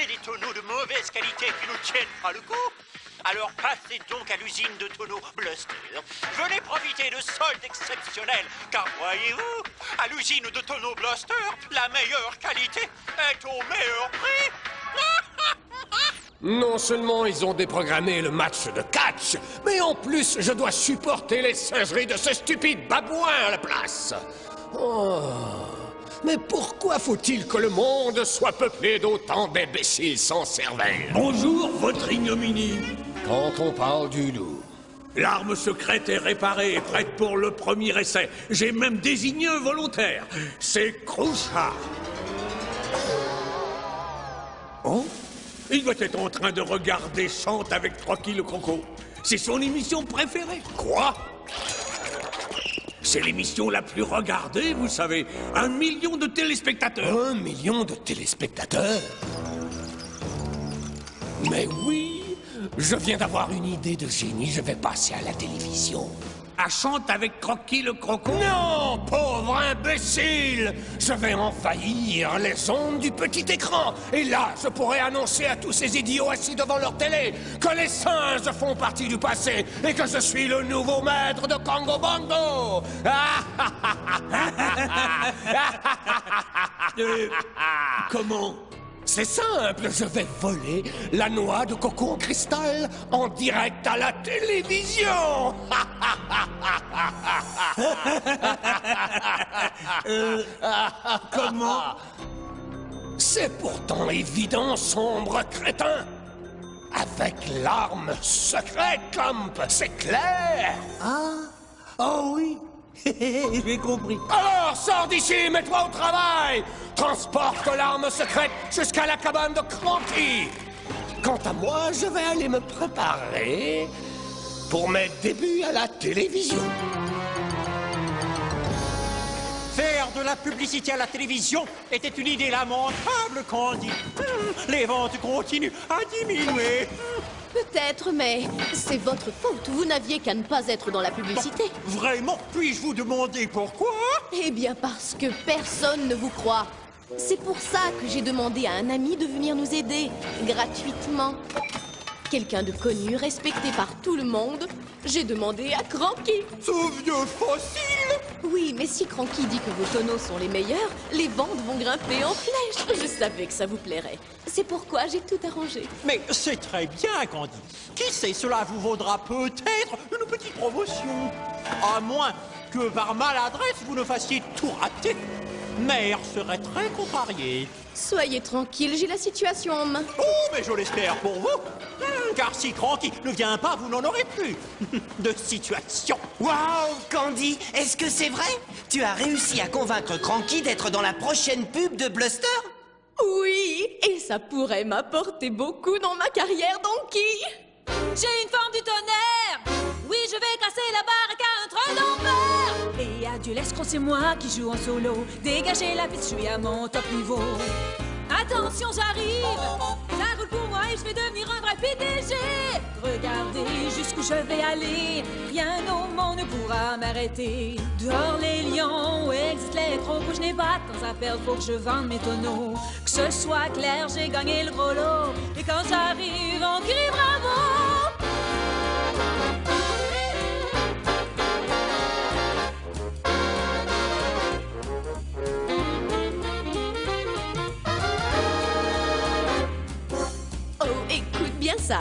j'ai des tonneaux de mauvaise qualité qui ne tiennent pas le coup. Alors passez donc à l'usine de tonneaux Bluster. Venez profiter de soldes exceptionnels, car voyez-vous, à l'usine de tonneaux Bluster, la meilleure qualité est au meilleur prix. Non seulement ils ont déprogrammé le match de catch, mais en plus je dois supporter les singeries de ce stupide babouin à la place. Oh, mais pourquoi faut-il que le monde soit peuplé d'autant d'imbéciles sans cervelle? Bonjour, votre ignominie. Quand on parle du loup... L'arme secrète est réparée et prête pour le premier essai. J'ai même désigné un volontaire. C'est Crouchard. Oh? Il doit être en train de regarder Chante avec Croquis le Croco. C'est son émission préférée. Quoi? C'est l'émission la plus regardée, vous savez. 1 million de téléspectateurs. 1 million de téléspectateurs? Mais oui, je viens d'avoir une idée de génie. Je vais passer à la télévision. À Chante avec Croquis le Croco? Non, pauvre imbécile! Je vais envahir les ondes du petit écran. Et là, je pourrai annoncer à tous ces idiots assis devant leur télé que les singes font partie du passé et que je suis le nouveau maître de Congo Bongo. Comment? C'est simple, je vais voler la noix de coco en cristal en direct à la télévision. Comment? C'est pourtant évident, sombre crétin. Avec l'arme secrète, Clump, c'est clair. Ah? Oh oui. J'ai compris. Alors, sors d'ici, mets-toi au travail. Transporte l'arme secrète jusqu'à la cabane de Cranky. Quant à moi, je vais aller me préparer pour mes débuts à la télévision. Faire de la publicité à la télévision était une idée lamentable, Candy. Les ventes continuent à diminuer. Peut-être, mais c'est votre faute. Vous n'aviez qu'à ne pas être dans la publicité. Vraiment? Puis-je vous demander pourquoi? Eh bien, parce que personne ne vous croit. C'est pour ça que j'ai demandé à un ami de venir nous aider, gratuitement. Quelqu'un de connu, respecté par tout le monde. J'ai demandé à Cranky. Ce vieux fossile! Oui, mais si Cranky dit que vos tonneaux sont les meilleurs, les ventes vont grimper en flèche. Je savais que ça vous plairait. C'est pourquoi j'ai tout arrangé. Mais c'est très bien, Candy. Qui sait, cela vous vaudra peut-être une petite promotion. À moins que par maladresse, vous ne fassiez tout rater. Mère serait très contrariée. Soyez tranquille, j'ai la situation en main. Oh, mais je l'espère pour vous. Car si Cranky ne vient pas, vous n'en aurez plus de situation. Waouh, Candy, est-ce que c'est vrai? Tu as réussi à convaincre Cranky d'être dans la prochaine pub de Bluster? Oui, et ça pourrait m'apporter beaucoup dans ma carrière Donkey. J'ai une forme du tonnerre. Oui, je vais casser la baraque à un train d'enfer. Et adieu l'escroc, c'est moi qui joue en solo. Dégagez la piste, je suis à mon top niveau. Attention, j'arrive. Ça roule pour moi et je vais devenir un vrai PDG. Regardez jusqu'où je vais aller. Rien au monde ne pourra m'arrêter. Dehors les lions, exit les crocos. Je n'ai pas de temps à perdre, faut que je vende mes tonneaux. Que ce soit clair, j'ai gagné le gros lot. Et quand j'arrive, on crie bravo. Bien ça.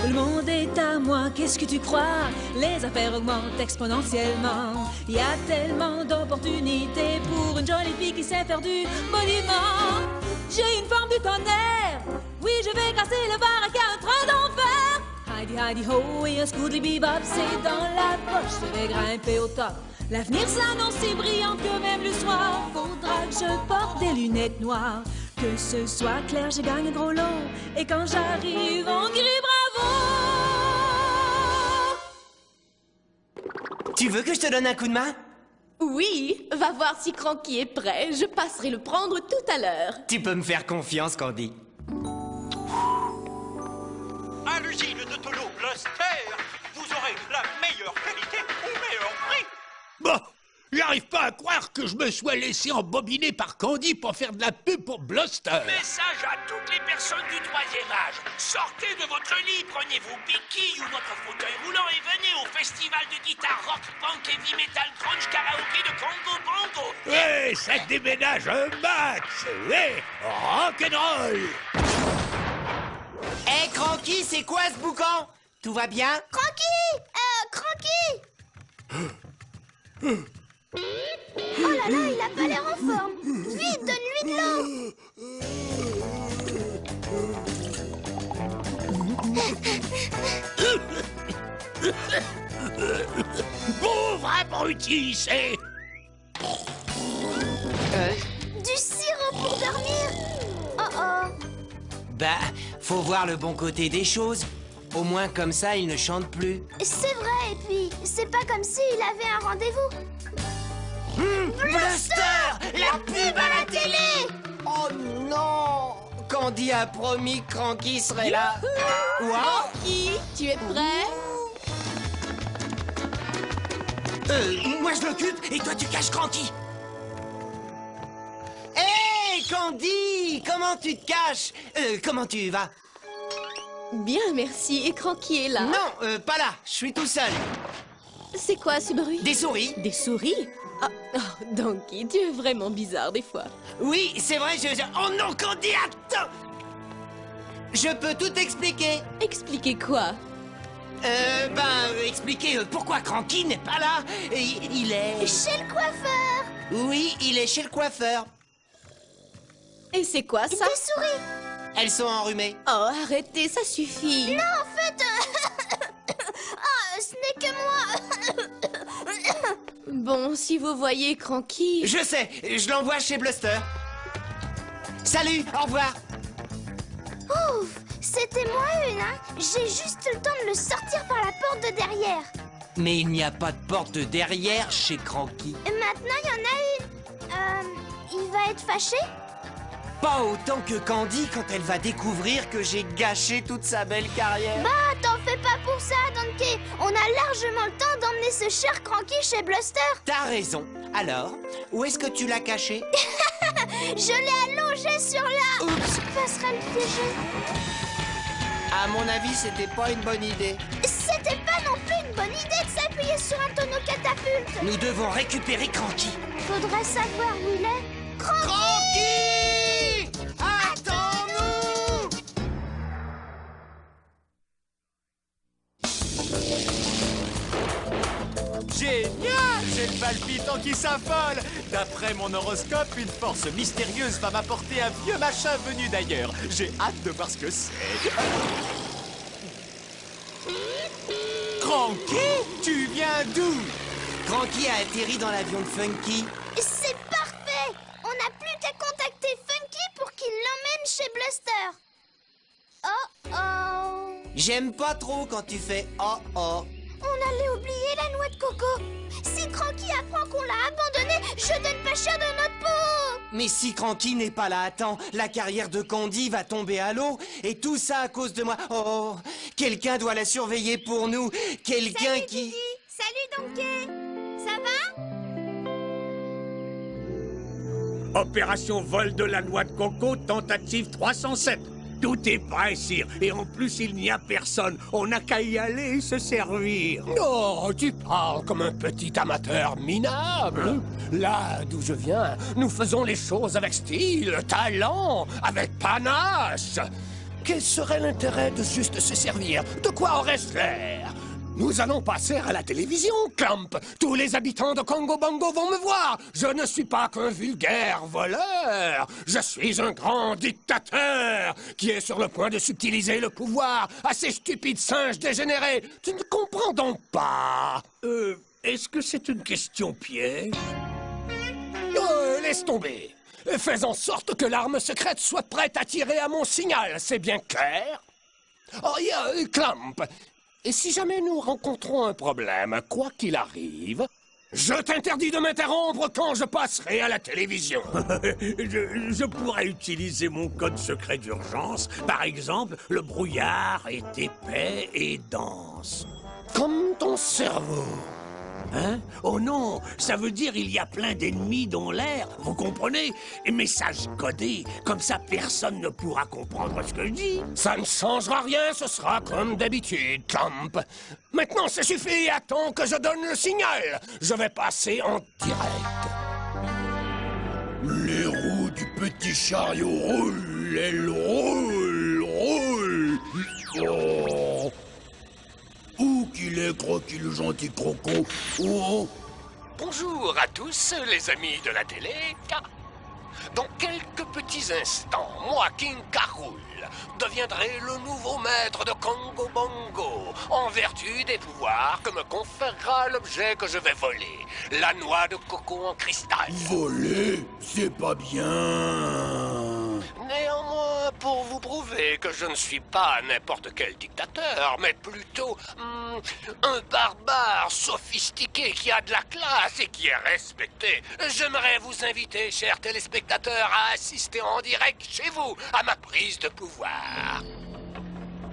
Le monde est à moi, qu'est-ce que tu crois? Les affaires augmentent exponentiellement. Il y a tellement d'opportunités pour une jolie fille qui sait faire du monument. J'ai une forme du tonnerre. Oui, je vais casser le baraque à un train d'enfer. Heidi, Heidi, ho, et un scoodly bebop, c'est dans la poche, je vais grimper au top. L'avenir s'annonce si brillant que même le soir, faudra que je porte des lunettes noires. Que ce soit clair, j'ai gagné gros lot. Et quand j'arrive, on crie bravo. Tu veux que je te donne un coup de main? Oui, va voir si Cranky est prêt. Je passerai le prendre tout à l'heure. Tu peux me faire confiance, Candy. À l'usine de tonneaux Bluster, vous aurez la meilleure qualité au meilleur prix. Bah, j'arrive pas à croire que je me sois laissé embobiner par Candy pour faire de la pub pour Bluster. Message à toutes les personnes du troisième âge. Sortez de votre lit, prenez vos béquilles ou votre fauteuil roulant et venez au festival de guitare rock, punk, heavy metal, grunge, karaoké de Congo Bongo. Ouais, ça déménage un max. Ouais, rock'n'roll. Hé, Cranky, c'est quoi ce boucan? Tout va bien? Cranky! Oh là là, il a pas l'air en forme. Vite, donne-lui de l'eau. Pauvre abruti, c'est... Du sirop pour dormir. Oh oh. Bah, faut voir le bon côté des choses. Au moins, comme ça, il ne chante plus. C'est vrai, et puis, c'est pas comme s'il avait un rendez-vous. Bluster! La pub à la télé! Oh non! Candy a promis que Cranky serait là. Wow! Qui? Tu es prêt? Moi je l'occupe et toi tu caches Cranky. Hé, Candy! Comment tu te caches? Comment tu vas? Bien, merci. Et Cranky est là. Non, pas là. Je suis tout seul. C'est quoi ce bruit? Des souris? Des souris? Ah, oh, Donkey, tu es vraiment bizarre des fois. Oui, c'est vrai, Oh non, Candy, attends! Je peux tout expliquer. Expliquez quoi? Expliquer pourquoi Cranky n'est pas là. Il est... Chez le coiffeur. Oui, il est chez le coiffeur. Et c'est quoi ça? Des souris. Elles sont enrhumées. Oh, arrêtez, ça suffit. Non, en fait... ce n'est que moi. Bon, si vous voyez Cranky... Je sais, je l'envoie chez Bluster. Salut, au revoir. Ouf, c'était moi une, hein. J'ai juste le temps de le sortir par la porte de derrière. Mais il n'y a pas de porte de derrière chez Cranky. Maintenant, il y en a une. Il va être fâché? Pas autant que Candy quand elle va découvrir que j'ai gâché toute sa belle carrière. Bah, t'en fais pas pour ça, Donkey. On a largement le temps d'emmener ce cher Cranky chez Bluster. T'as raison. Alors, où est-ce que tu l'as caché? Je l'ai allongé sur la... Oups. passerelle piégée. À mon avis, c'était pas une bonne idée. C'était pas non plus une bonne idée de s'appuyer sur un tonneau catapulte. Nous devons récupérer Cranky. Faudrait savoir où il est. Cranky! Attends-nous! Génial! J'ai le palpitant qui s'affole! D'après mon horoscope, une force mystérieuse va m'apporter un vieux machin venu d'ailleurs. J'ai hâte de voir ce que c'est. Cranky, tu viens d'où? Cranky a atterri dans l'avion de Funky. C'est parfait. On n'a plus qu'à contacter Funky pour qu'il l'emmène chez Bluster. Oh oh. J'aime pas trop quand tu fais oh oh. On allait oublier la noix de coco. Si Cranky apprend qu'on l'a abandonné, je donne pas cher de notre peau. Mais si Cranky n'est pas là à temps, la carrière de Candy va tomber à l'eau. Et tout ça à cause de moi. Oh, quelqu'un doit la surveiller pour nous. Quelqu'un qui... Didi. Salut Donkey. Ça va? Opération vol de la noix de coco, tentative 307. Tout est prêt, sire. Et en plus, il n'y a personne. On n'a qu'à y aller et se servir. Oh, tu parles comme un petit amateur minable. Là d'où je viens, nous faisons les choses avec style, talent, avec panache. Quel serait l'intérêt de juste se servir? De quoi aurait-ce l'air? Nous allons passer à la télévision, Clamp. Tous les habitants de Congo Bongo vont me voir. Je ne suis pas qu'un vulgaire voleur. Je suis un grand dictateur qui est sur le point de subtiliser le pouvoir à ces stupides singes dégénérés. Tu ne comprends donc pas? Est-ce que c'est une question piège? Laisse tomber. Fais en sorte que l'arme secrète soit prête à tirer à mon signal. C'est bien clair? Oh, Clamp. Et si jamais nous rencontrons un problème, quoi qu'il arrive, je t'interdis de m'interrompre quand je passerai à la télévision. je pourrais utiliser mon code secret d'urgence. Par exemple, le brouillard est épais et dense. Comme ton cerveau. Hein? Oh non, ça veut dire il y a plein d'ennemis dans l'air, vous comprenez? Et message codé, comme ça personne ne pourra comprendre ce que je dis. Ça ne changera rien, ce sera comme d'habitude, Clamp. Maintenant, ça suffit, attends que je donne le signal. Je vais passer en direct. Les roues du petit chariot roulent, elles roulent, roulent. Oh. Où qu'il est, Croquis le gentil croco. Oh. Bonjour à tous, les amis de la télé. Dans quelques petits instants, moi, King K. Rool, deviendrai le nouveau maître de Congo Bongo, en vertu des pouvoirs que me conférera l'objet que je vais voler, la noix de coco en cristal. Voler, c'est pas bien. Néanmoins, pour vous prouver que je ne suis pas n'importe quel dictateur, mais plutôt un barbare sophistiqué qui a de la classe et qui est respecté, j'aimerais vous inviter, chers téléspectateurs, à assister en direct chez vous à ma prise de pouvoir.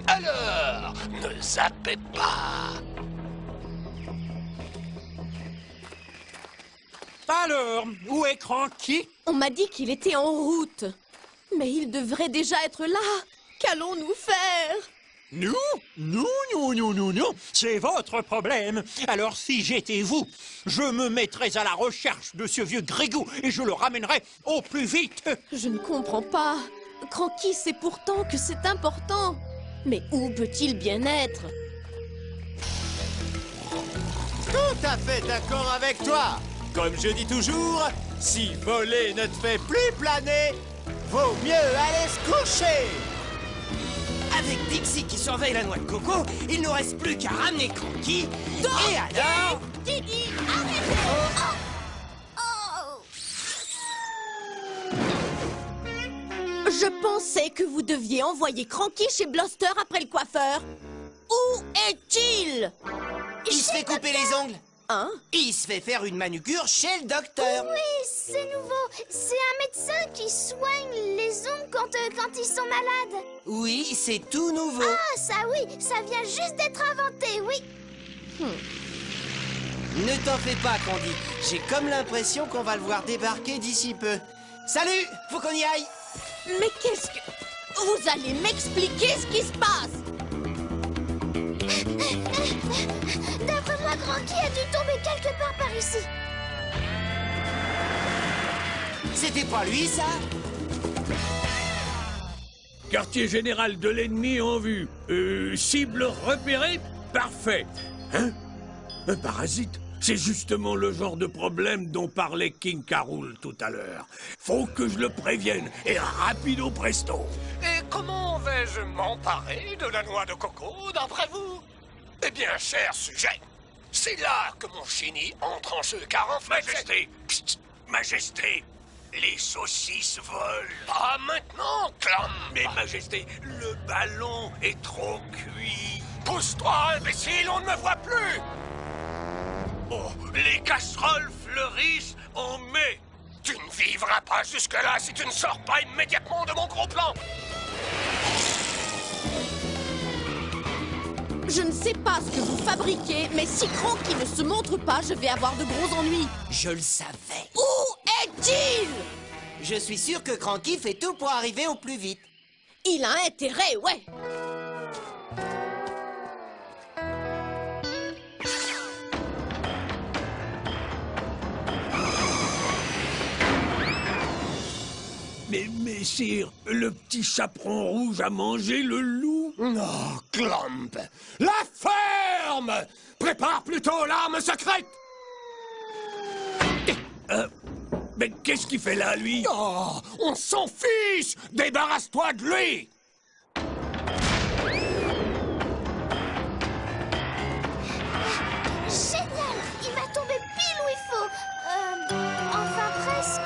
Alors, ne zappez pas. Alors, où est Cranky? On m'a dit qu'il était en route. Mais il devrait déjà être là. Qu'allons-nous faire? Nous? Non. C'est votre problème. Alors, si j'étais vous, je me mettrais à la recherche de ce vieux Grigou et je le ramènerais au plus vite. Je ne comprends pas. Cranky sait pourtant que c'est important. Mais où peut-il bien être? Tout à fait d'accord avec toi. Comme je dis toujours, si voler ne te fait plus planer, vaut mieux aller se coucher. Avec Dixie qui surveille la noix de coco, il ne nous reste plus qu'à ramener Cranky. Et alors... Didi, arrêtez! Je pensais que vous deviez envoyer Cranky chez Bluster après le coiffeur. Où est-il? Il se fait couper les ongles. Hein? Il se fait faire une manucure chez le docteur. Oui, c'est nouveau. C'est un médecin qui soigne les ongles quand ils sont malades. Oui, c'est tout nouveau. Ah, ça oui, ça vient juste d'être inventé, oui. Ne t'en fais pas, Candy. J'ai comme l'impression qu'on va le voir débarquer d'ici peu. Salut, faut qu'on y aille. Mais qu'est-ce que... Vous allez m'expliquer ce qui se passe? D'après moi, Cranky a dû tomber quelque part par ici. C'était pas lui, ça? Quartier général de l'ennemi en vue. Cible repérée? Parfait. Hein? Un parasite? C'est justement le genre de problème dont parlait King K. Rool tout à l'heure. Faut que je le prévienne, et rapido presto. Et comment vais-je m'emparer de la noix de coco, d'après vous? Eh bien, cher sujet, c'est là que mon chenille entre en jeu, car en fait... Majesté! Psst, Majesté! Les saucisses volent! Pas maintenant, Clam! Mais Majesté, le ballon est trop cuit! Pousse-toi, imbécile, on ne me voit plus! Oh, les casseroles fleurissent en mai! Tu ne vivras pas jusque-là si tu ne sors pas immédiatement de mon gros plan! Je ne sais pas ce que vous fabriquez, mais si Cranky ne se montre pas, je vais avoir de gros ennuis. Je le savais. Où est-il? Je suis sûr que Cranky fait tout pour arriver au plus vite. Il a intérêt, ouais. Mais sire, le petit chaperon rouge a mangé le loup. Oh, Clamp! La ferme! Prépare plutôt l'arme secrète! Mais qu'est-ce qu'il fait là, lui? Oh, on s'en fiche! Débarrasse-toi de lui! Génial! Il m'a tombé pile où il faut. Enfin presque.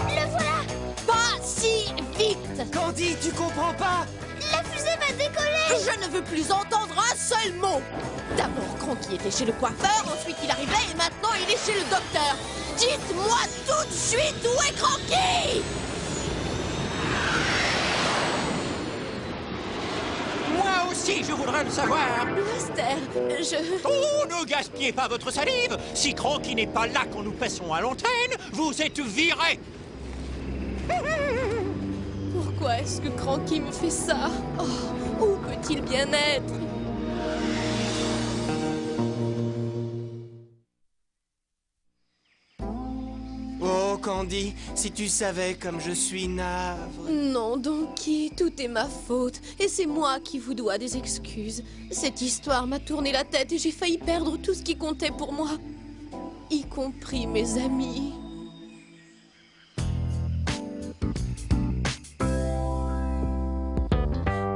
Le voilà! Pas si vite! Candy, tu comprends pas? La fusée va décoller! Je ne veux plus entendre un seul mot! D'abord, Cranky était chez le coiffeur, ensuite il arrivait et maintenant il est chez le docteur. Dites-moi tout de suite où est Cranky! Moi aussi, je voudrais le savoir. Blaster, Oh, ne gaspillez pas votre salive. Si Cranky n'est pas là quand nous passons à l'antenne, vous êtes viré. Pourquoi est-ce que Cranky me fait ça? Oh, où peut-il bien être? Oh, Candy, si tu savais comme je suis navré. Non, Donkey, tout est ma faute. Et c'est moi qui vous dois des excuses. Cette histoire m'a tourné la tête et j'ai failli perdre tout ce qui comptait pour moi. Y compris mes amis.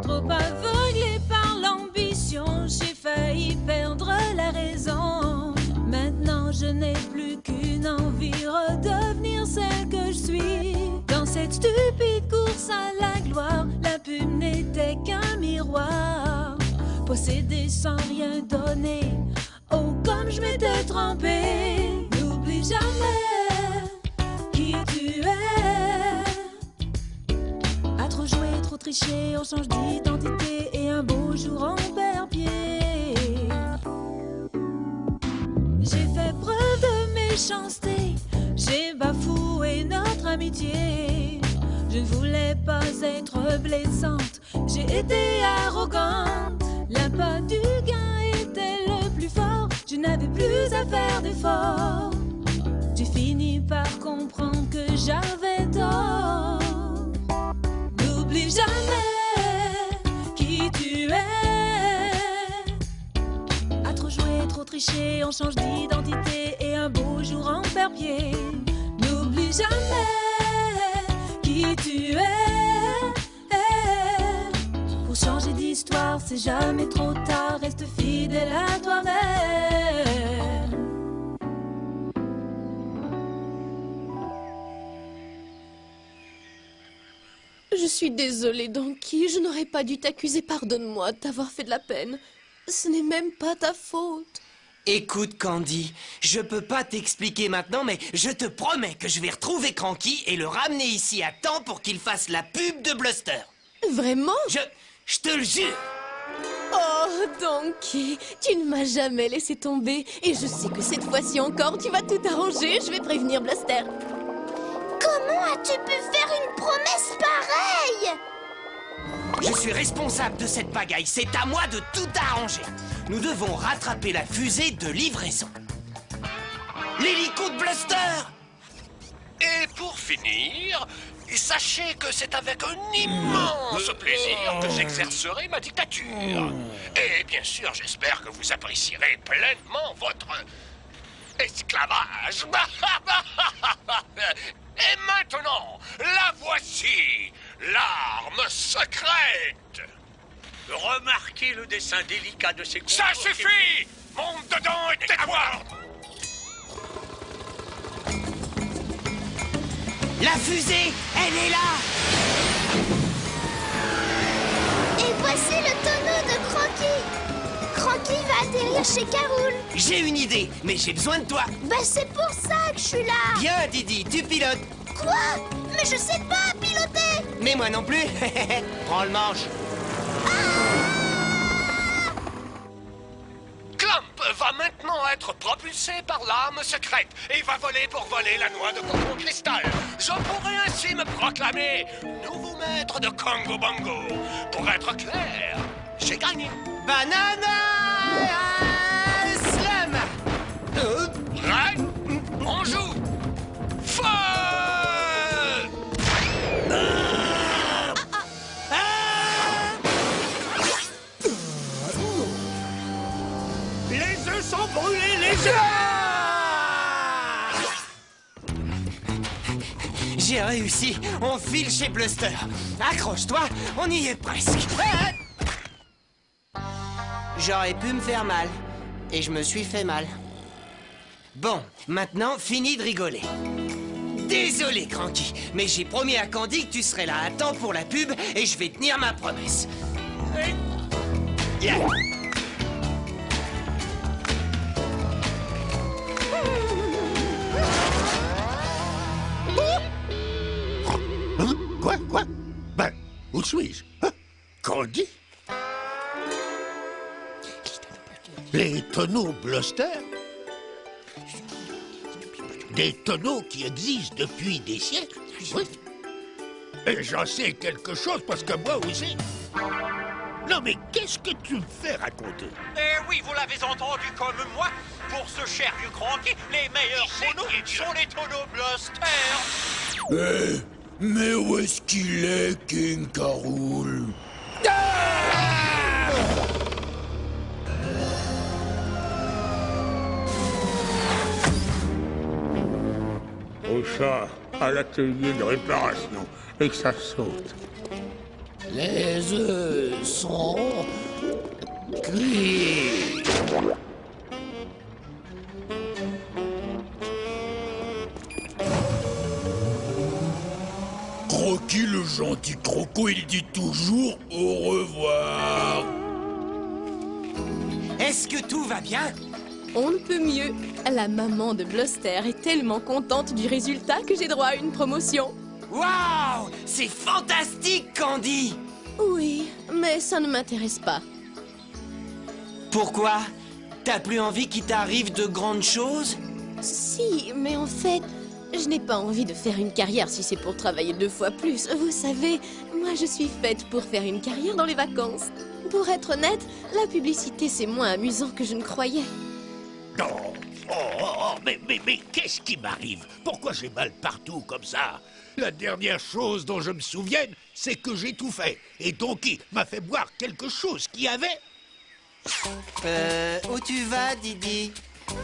Trop aveuglé par l'ambition, j'ai failli perdre la raison. Maintenant je n'ai plus qu'une envie, redevenir celle que je suis. Dans cette stupide course à la gloire, la pub n'était qu'un miroir. Posséder sans rien donner, oh comme je m'étais trompée. N'oublie jamais qui tu es. À trop jouer, trop tricher, on change d'identité et un beau jour on perd pied. J'ai fait preuve de méchanceté, j'ai bafoué notre amitié. Je ne voulais pas être blessante, j'ai été arrogante. L'appât du gain était le plus fort, je n'avais plus à faire d'efforts. J'ai fini par comprendre que j'avais tort. N'oublie jamais qui tu es. À trop jouer, trop tricher, on change d'identité et un beau jour on perd pied. N'oublie jamais qui tu es. Pour changer d'histoire, c'est jamais trop tard. Reste fidèle à toi-même. Je suis désolée, Donkey. Je n'aurais pas dû t'accuser. Pardonne-moi de t'avoir fait de la peine. Ce n'est même pas ta faute. Écoute, Candy, je peux pas t'expliquer maintenant, mais je te promets que je vais retrouver Cranky et le ramener ici à temps pour qu'il fasse la pub de Bluster. Vraiment? Je te le jure. Oh, Donkey, tu ne m'as jamais laissé tomber. Et je sais que cette fois-ci encore, tu vas tout arranger. Je vais prévenir Blaster. Comment as-tu pu faire une promesse pareille? Je suis responsable de cette pagaille. C'est à moi de tout arranger. Nous devons rattraper la fusée de livraison. L'hélico de Bluster! Et pour finir, sachez que c'est avec un immense plaisir que j'exercerai ma dictature. Et bien sûr, j'espère que vous apprécierez pleinement votre esclavage. Et maintenant, la voici, l'arme secrète. Remarquez le dessin délicat de ces Ça contours. suffit! Monte dedans et tais-toi! La fusée, elle est là! Et voici le tonneau de Cranky. Cranky va atterrir chez Caroul. J'ai une idée, mais j'ai besoin de toi. Bah c'est pour ça que je suis là. Viens, Didi, tu pilotes. Quoi? Mais je sais pas piloter. Mais moi non plus. Prends le manche. Clump va maintenant être propulsé par l'arme secrète et va voler pour voler la noix de coco cristal. Je pourrais ainsi me proclamer nouveau maître de Congo Bongo. Pour être clair, j'ai gagné. Banana Slam. Prêt? On joue. Feu! Les œufs sont brûlés, les œufs! J'ai réussi. On file chez Bluster. Accroche-toi, on y est presque. J'aurais pu me faire mal. Et je me suis fait mal. Bon, maintenant, fini de rigoler. Désolé, Cranky, mais j'ai promis à Candy que tu serais là à temps pour la pub et je vais tenir ma promesse. Yeah. Quoi? Ben, où suis-je? Hein? Candy? Les tonneaux Bluster? Des tonneaux qui existent depuis des siècles? Oui. Et j'en sais quelque chose parce que moi aussi. Non mais qu'est-ce que tu me fais raconter? Eh oui, vous l'avez entendu comme moi. Pour ce cher vieux cranky, les meilleurs tonneaux sont les tonneaux Bluster. Mais où est-ce qu'il est, King Caroul? Au chat, à l'atelier de réparation, et que ça saute. Les œufs sont cuits. Croquis, le gentil croco, il dit toujours au revoir. Est-ce que tout va bien? On ne peut mieux. La maman de Bluster est tellement contente du résultat que j'ai droit à une promotion. Waouh! C'est fantastique, Candy! Oui, mais ça ne m'intéresse pas. Pourquoi? T'as plus envie qu'il t'arrive de grandes choses? Si, mais en fait, je n'ai pas envie de faire une carrière si c'est pour travailler 2 fois plus. Vous savez, moi je suis faite pour faire une carrière dans les vacances. Pour être honnête, la publicité c'est moins amusant que je ne croyais. Non. Mais qu'est-ce qui m'arrive? Pourquoi j'ai mal partout comme ça? La dernière chose dont je me souvienne, c'est que j'ai tout fait. Et Donkey m'a fait boire quelque chose qui avait... Où tu vas, Didi? Vous